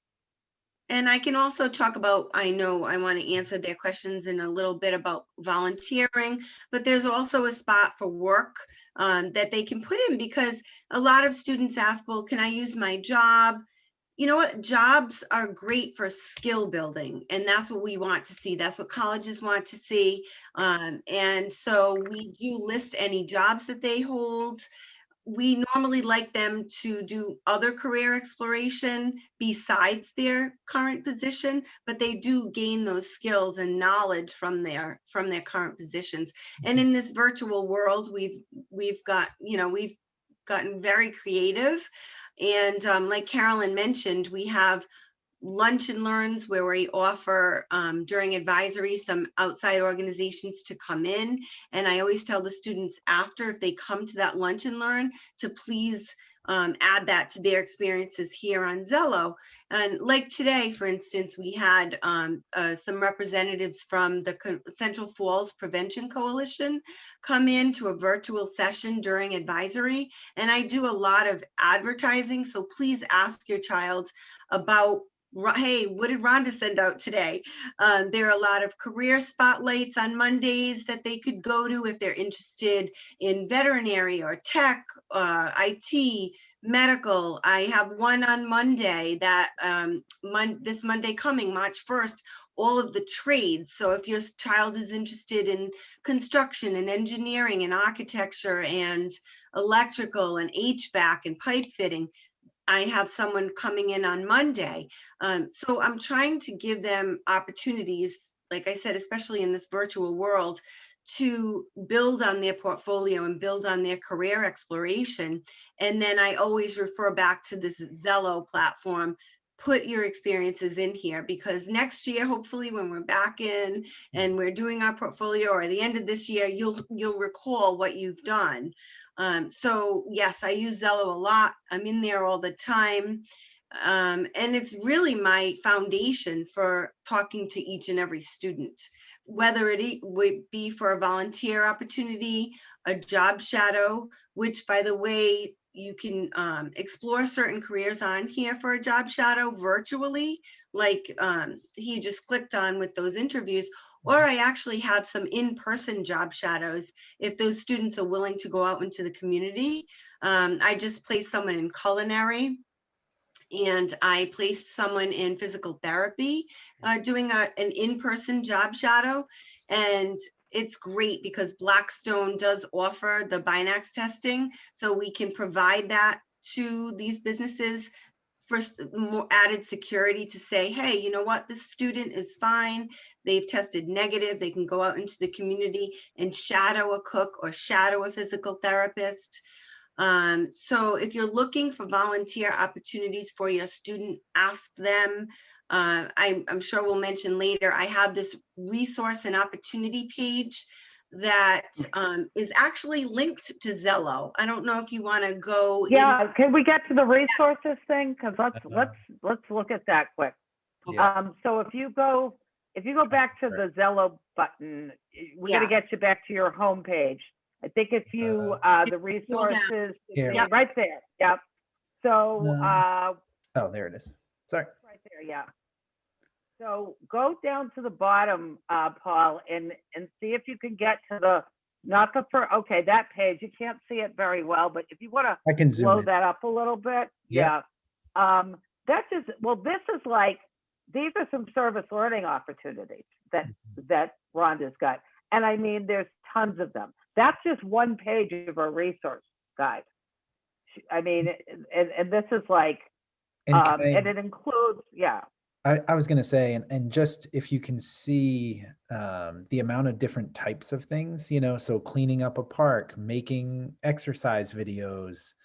Speaker 3: And I can also talk about, I know I want to answer their questions in a little bit about volunteering, but there's also a spot for work that they can put in, because a lot of students ask, well, can I use my job? You know what? Jobs are great for skill building, and that's what we want to see. That's what colleges want to see. And so we do list any jobs that they hold. We normally like them to do other career exploration besides their current position, but they do gain those skills and knowledge from their current positions. And in this virtual world, we've gotten very creative. And like Carolyn mentioned, we have lunch and learns where we offer during advisory some outside organizations to come in. And I always tell the students after, if they come to that lunch and learn, to please add that to their experiences here on Xello. And like today, for instance, we had some representatives from the Central Falls Prevention Coalition come in to a virtual session during advisory. And I do a lot of advertising, so please ask your child about, hey, what did Rhonda send out today? There are a lot of career spotlights on Mondays that they could go to if they're interested in veterinary or tech, IT, medical. I have one on Monday that this Monday coming, March 1st, all of the trades. So if your child is interested in construction and engineering and architecture and electrical and HVAC and pipe fitting, I have someone coming in on Monday. So I'm trying to give them opportunities, like I said, especially in this virtual world, to build on their portfolio and build on their career exploration. And then I always refer back to this Xello platform, put your experiences in here, because next year, hopefully when we're back in and we're doing our portfolio, or the end of this year, you'll recall what you've done. So yes, I use Xello a lot. I'm in there all the time. And it's really my foundation for talking to each and every student, whether it would be for a volunteer opportunity, a job shadow, which, by the way, you can explore certain careers on here for a job shadow virtually, like he just clicked on with those interviews, or I actually have some in-person job shadows if those students are willing to go out into the community. I just placed someone in culinary, and I placed someone in physical therapy doing an in-person job shadow. And it's great because Blackstone does offer the Binax testing, so we can provide that to these businesses for more added security to say, hey, you know what, this student is fine. They've tested negative. They can go out into the community and shadow a cook or shadow a physical therapist. So if you're looking for volunteer opportunities for your student, ask them. I'm sure we'll mention later, I have this resource and opportunity page that is actually linked to Xello. I don't know if you want to go.
Speaker 2: Yeah, can we get to the resources thing? Because let's look at that quick.
Speaker 1: Yeah.
Speaker 2: So if you go back to the Xello button, we're gonna get you back to your home page. I think if you the resources
Speaker 1: Here.
Speaker 2: right there. Yep. So
Speaker 1: oh, there it is. Sorry.
Speaker 2: right there, yeah. So go down to the bottom, Paul, and see if you can get to the not the first. Okay, that page you can't see it very well, but if you want to
Speaker 1: I can zoom
Speaker 2: blow
Speaker 1: in.
Speaker 2: that up a little bit,
Speaker 1: Yeah.
Speaker 2: That's just this is like these are some service learning opportunities that Rhonda's got, and I mean there's tons of them. That's just one page of a resource guide. I mean, and this is like, and it includes,
Speaker 1: I was going to say, and just if you can see the amount of different types of things, you know, so cleaning up a park, making exercise videos,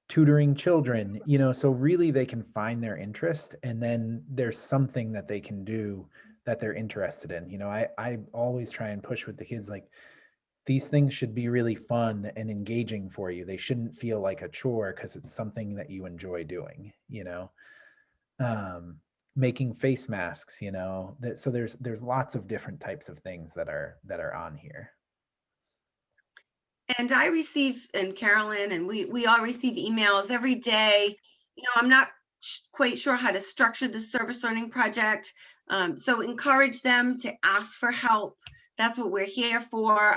Speaker 1: tutoring children, you know, so really they can find their interest, and then there's something that they can do that they're interested in. You know, I always try and push with the kids, like, these things should be really fun and engaging for you. They shouldn't feel like a chore because it's something that you enjoy doing, you know. Making face masks, you know, so there's lots of different types of things that are on here.
Speaker 3: And I receive, and Carolyn, and we all receive emails every day. You know, I'm not quite sure how to structure the service learning project. So encourage them to ask for help. That's what we're here for.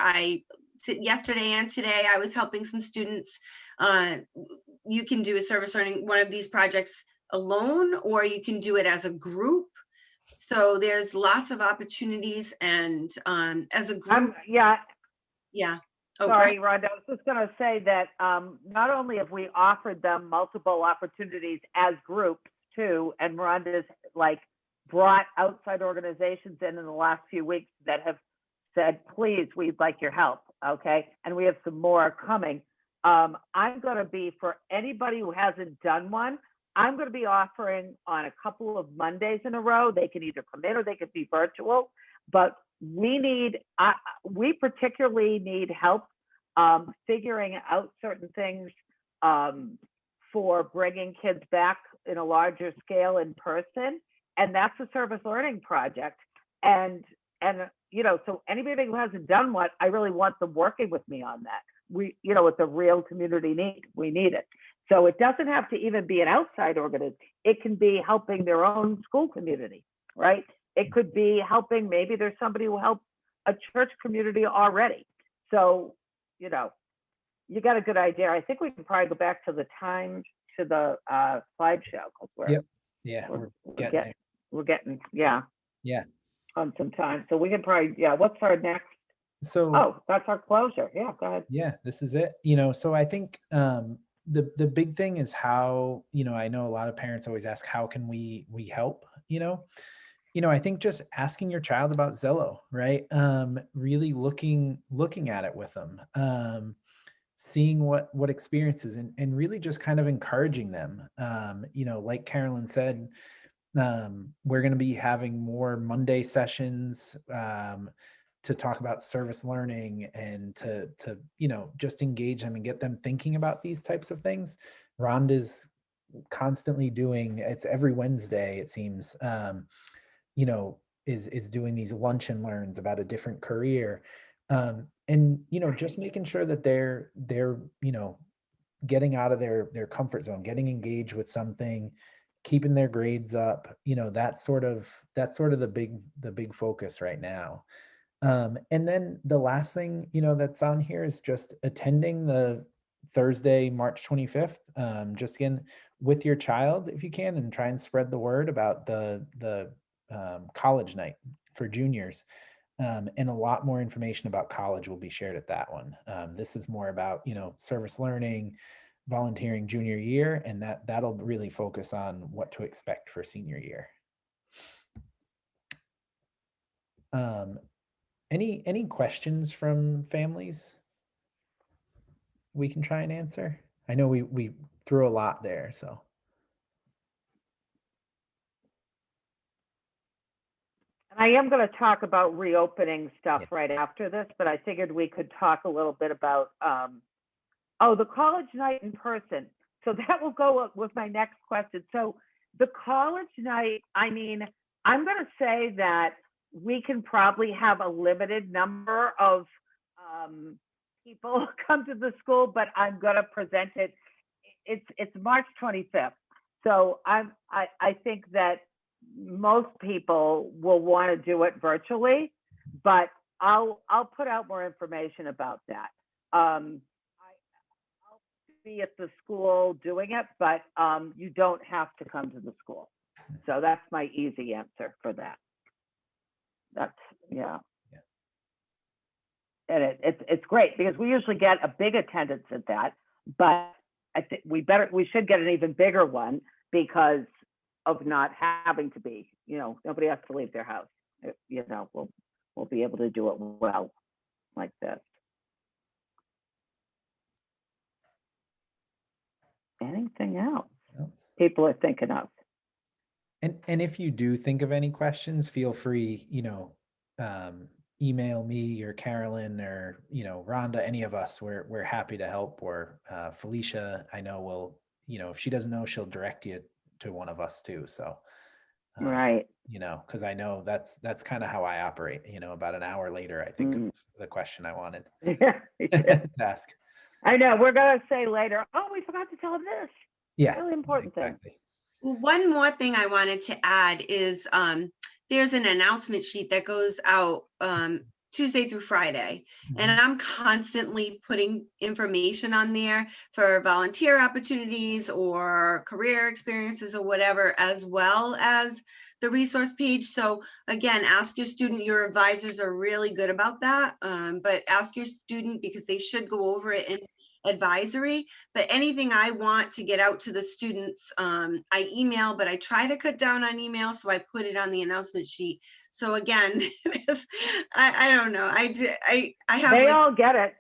Speaker 3: Yesterday and today, I was helping some students. You can do a service learning, one of these projects alone, or you can do it as a group. So there's lots of opportunities, and as a group. Yeah.
Speaker 2: Sorry, Rhonda, I was just going to say that not only have we offered them multiple opportunities as groups too, and Rhonda's like brought outside organizations in the last few weeks that have said, please, we'd like your help. Okay. And we have some more coming. I'm going to be, for anybody who hasn't done one, I'm going to be offering on a couple of Mondays in a row. They can either come in or they could be virtual, but we particularly need help figuring out certain things for bringing kids back in a larger scale in person. And that's a service learning project. And you know, so anybody who hasn't done one, I really want them working with me on that. You know, it's a real community need. We need it. So it doesn't have to even be an outside organization. It can be helping their own school community, right? It could be helping, maybe there's somebody who helped a church community already. So, you know, you got a good idea. I think we can probably go back to the slideshow. We're getting on some time. So we can probably, what's our next? So that's our closure. Yeah, go ahead.
Speaker 1: Yeah, this is it. You know, so I think the big thing is how, you know, I know a lot of parents always ask, how can we help, you know, I think just asking your child about Xello, right? Really looking at it with them. seeing what experiences and really just kind of encouraging them. Like Carolyn said, we're going to be having more Monday sessions to talk about service learning and to just engage them and get them thinking about these types of things. Rhonda's constantly doing, it's every Wednesday it seems, is doing these lunch and learns about a different career, and just making sure that they're getting out of their comfort zone, getting engaged with something, keeping their grades up. That's sort of the big focus right now. And then the last thing that's on here is just attending the Thursday, March 25th. Just again with your child if you can, and try and spread the word about the college night for juniors. And a lot more information about college will be shared at that one. This is more about service learning, volunteering junior year, and that'll really focus on what to expect for senior year. Any questions from families we can try and answer? I know we threw a lot there, so.
Speaker 2: And I am going to talk about reopening stuff
Speaker 1: Yeah.
Speaker 2: right after this, but I figured we could talk a little bit about, the college night in person. So that will go with my next question. So the college night, I mean, I'm going to say that we can probably have a limited number of people come to the school, but I'm going to present it. It's March 25th. So I think that most people will want to do it virtually, but I'll put out more information about that. I'll be at the school doing it, but you don't have to come to the school. So that's my easy answer for that. That's, yeah. And it's great because we usually get a big attendance at that, but I think we should get an even bigger one because of not having to be, nobody has to leave their house. We'll be able to do it well like this. Anything else people are thinking of?
Speaker 1: And if you do think of any questions, feel free, email me or Carolyn or, Rhonda, any of us, we're happy to help. Or Felicia, I know will, if she doesn't know, she'll direct you to one of us too. So,
Speaker 2: Right.
Speaker 1: because I know that's kind of how I operate, about an hour later, I think of the question I wanted to ask.
Speaker 2: I know, we're going to say later, oh, we forgot to tell them this.
Speaker 1: Yeah.
Speaker 2: Really important
Speaker 3: thing. Well, one more thing I wanted to add is there's an announcement sheet that goes out Tuesday through Friday. And I'm constantly putting information on there for volunteer opportunities or career experiences or whatever, as well as the resource page. So again, ask your student. Your advisors are really good about that, but ask your student because they should go over it in advisory. But anything I want to get out to the students, I email, but I try to cut down on email, so I put it on the announcement sheet. So again, I don't know. I have.
Speaker 2: They all get it.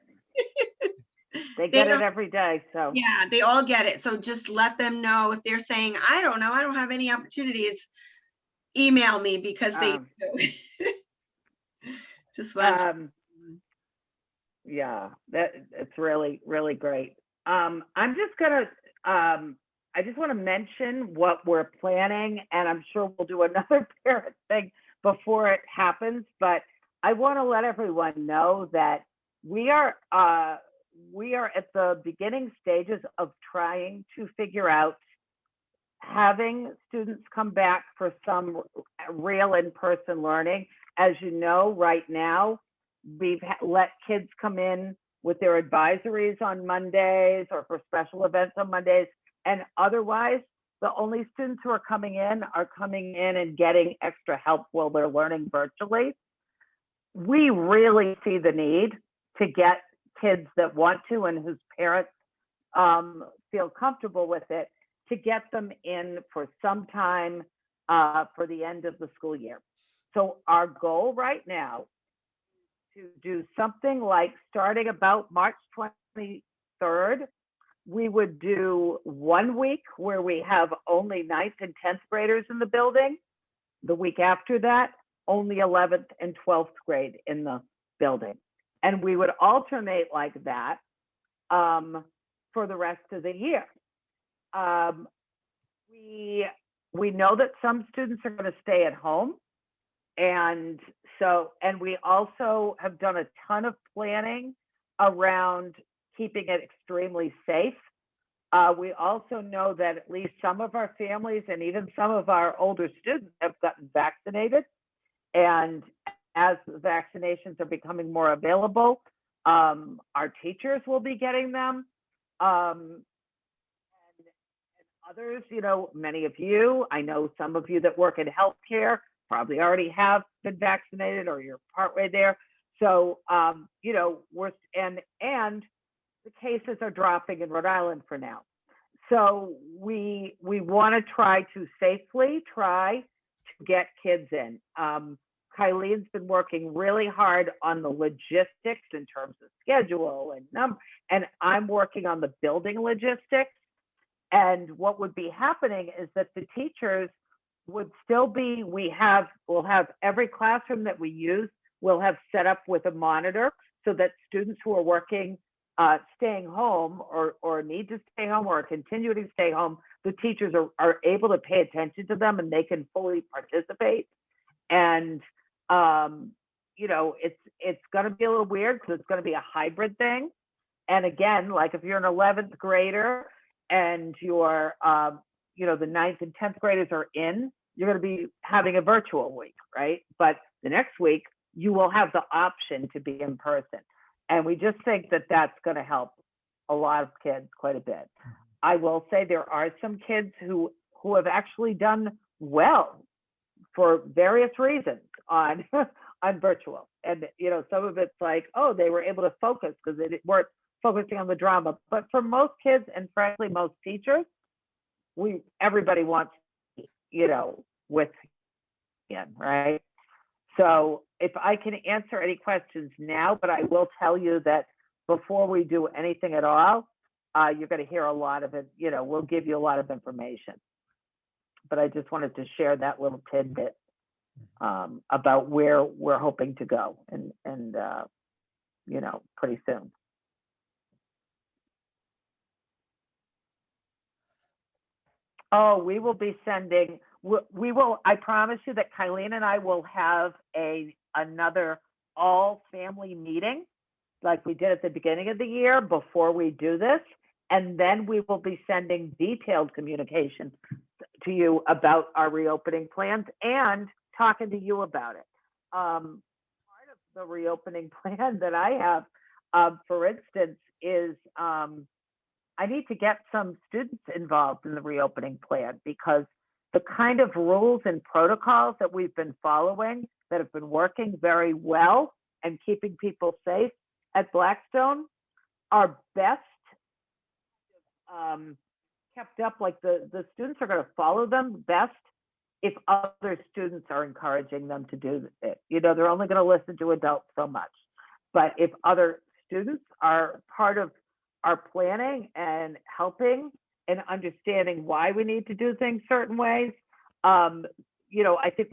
Speaker 2: They get it every day. So
Speaker 3: yeah, they all get it. So just let them know if they're saying, I don't know, I don't have any opportunities. Email me because they do. Just want.
Speaker 2: Yeah, it's really, really great. I'm just gonna, I just want to mention what we're planning, and I'm sure we'll do another parent thing before it happens, but I want to let everyone know that we are at the beginning stages of trying to figure out having students come back for some real in-person learning. As you know, right now, we've let kids come in with their advisories on Mondays or for special events on Mondays. And otherwise, the only students who are coming in and getting extra help while they're learning virtually. We really see the need to get kids that want to and whose parents feel comfortable with it, to get them in for some time for the end of the school year. So our goal right now to do something like starting about March 25th 3rd, we would do 1 week where we have only 9th and 10th graders in the building. The week after that, only 11th and 12th grade in the building. And we would alternate like that for the rest of the year. We know that some students are going to stay at home. And we also have done a ton of planning around keeping it extremely safe. We also know that at least some of our families and even some of our older students have gotten vaccinated. And as the vaccinations are becoming more available, our teachers will be getting them. And others, many of you, I know some of you that work in healthcare probably already have been vaccinated or you're partway there. So, and the cases are dropping in Rhode Island for now. So we want to try to safely get kids in. Kylene's been working really hard on the logistics in terms of schedule and I'm working on the building logistics. And what would be happening is that the teachers would still be, we'll have every classroom that we use, we'll have set up with a monitor so that students who are working, staying home or need to stay home or continue to stay home, the teachers are able to pay attention to them and they can fully participate. And, it's going to be a little weird because it's going to be a hybrid thing. And again, like if you're an 11th grader and you're, the 9th and 10th graders are in, you're going to be having a virtual week, right? But the next week, you will have the option to be in person. And we just think that that's going to help a lot of kids quite a bit. I will say there are some kids who have actually done well for various reasons on virtual. And, some of it's like, oh, they were able to focus because they weren't focusing on the drama. But for most kids and frankly, most teachers, everybody wants, with right? So if I can answer any questions now, but I will tell you that before we do anything at all, you're going to hear a lot of it, we'll give you a lot of information. But I just wanted to share that little tidbit about where we're hoping to go and pretty soon. Oh, we will be sending, I promise you that Kylene and I will have another all family meeting like we did at the beginning of the year before we do this. And then we will be sending detailed communication to you about our reopening plans and talking to you about it. Part of the reopening plan that I have, for instance, is I need to get some students involved in the reopening plan because the kind of rules and protocols that we've been following that have been working very well and keeping people safe at Blackstone are best kept up. Like the students are going to follow them best if other students are encouraging them to do it. They're only going to listen to adults so much. But if other students are part of our planning and helping and understanding why we need to do things certain ways, I think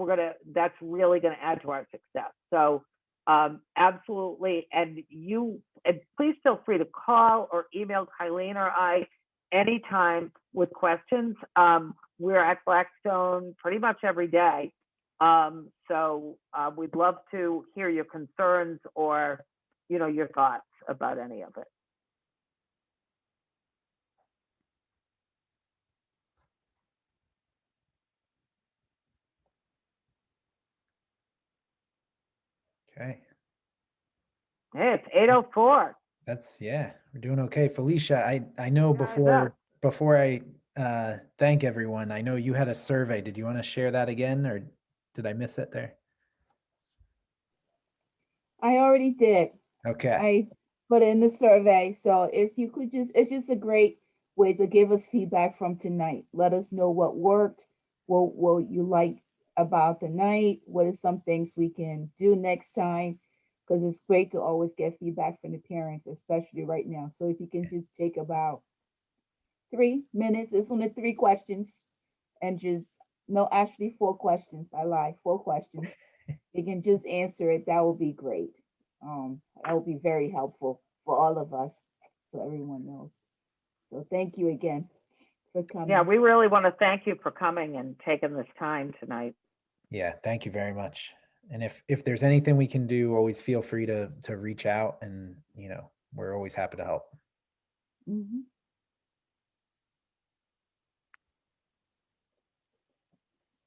Speaker 2: that's really going to add to our success. So absolutely. And please feel free to call or email Kylene or I anytime with questions. We're at Blackstone pretty much every day. So we'd love to hear your concerns or, your thoughts about any of it.
Speaker 1: Okay.
Speaker 2: Hey, it's 8:04.
Speaker 1: We're doing okay. Felicia, I know before I thank everyone, I know you had a survey. Did you want to share that again or did I miss it there?
Speaker 4: I already did.
Speaker 1: Okay.
Speaker 4: I put in the survey. So if you could it's just a great way to give us feedback from tonight. Let us know what worked, what you like about the night, what are some things we can do next time. because it's great to always get feedback from the parents, especially right now. So if you can just take about 3 minutes, it's only 3 questions, and just, no, actually 4 questions. I lied, 4 questions. You can just answer it. That would be great. That would be very helpful for all of us, so everyone knows. So thank you again for coming.
Speaker 2: Yeah, we really want to thank you for coming and taking this time tonight.
Speaker 1: Yeah, thank you very much. And if there's anything we can do, always feel free to reach out, and we're always happy to help.
Speaker 4: Mhm.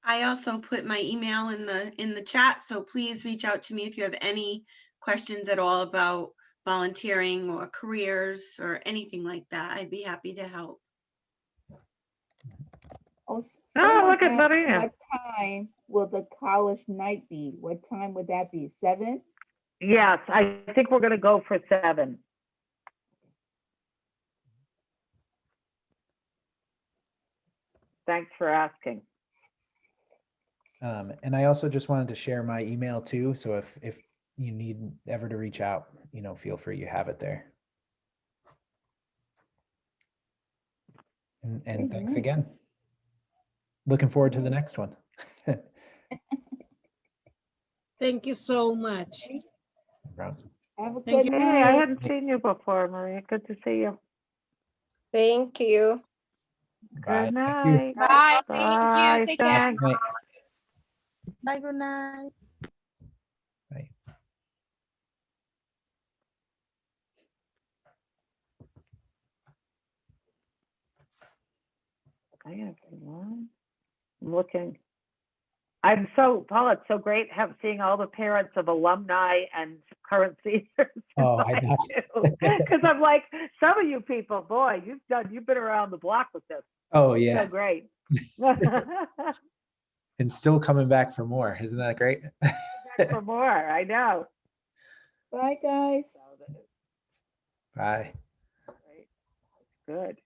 Speaker 3: I also put my email in the chat, so please reach out to me if you have any questions at all about volunteering or careers or anything like that. I'd be happy to help.
Speaker 4: Oh,
Speaker 2: Oh,
Speaker 4: someone
Speaker 2: look at
Speaker 4: asked,
Speaker 2: Maria.
Speaker 4: what time will the college night be? What time would that be? 7?
Speaker 2: Yes, I think we're going to go for 7. Thanks for asking.
Speaker 1: And I also just wanted to share my email too. So if you need ever to reach out, feel free, you have it there. And thanks again. Looking forward to the next one.
Speaker 5: Thank you so much.
Speaker 1: No problem.
Speaker 4: Have a
Speaker 5: Thank
Speaker 4: good
Speaker 5: you.
Speaker 2: Hey, I
Speaker 4: night.
Speaker 2: hadn't seen you before, Maria. Good to see you.
Speaker 6: Thank you.
Speaker 1: Bye.
Speaker 2: Good
Speaker 1: Thank you.
Speaker 2: night.
Speaker 6: Bye.
Speaker 2: Bye.
Speaker 6: Thank you. Take care.
Speaker 2: Thanks.
Speaker 1: Night.
Speaker 6: Bye. Good night.
Speaker 1: Bye.
Speaker 2: Hi, everyone. I'm looking. Paula, it's so great seeing all the parents of alumni and current seniors.
Speaker 1: Oh, I know.
Speaker 2: Because I'm like, some of you people, boy, you've been around the block with this.
Speaker 1: Oh,
Speaker 2: So
Speaker 1: yeah.
Speaker 2: great.
Speaker 1: And still coming back for more. Isn't that great?
Speaker 2: Back for more, I know.
Speaker 4: Bye, guys.
Speaker 1: Bye.
Speaker 2: Good.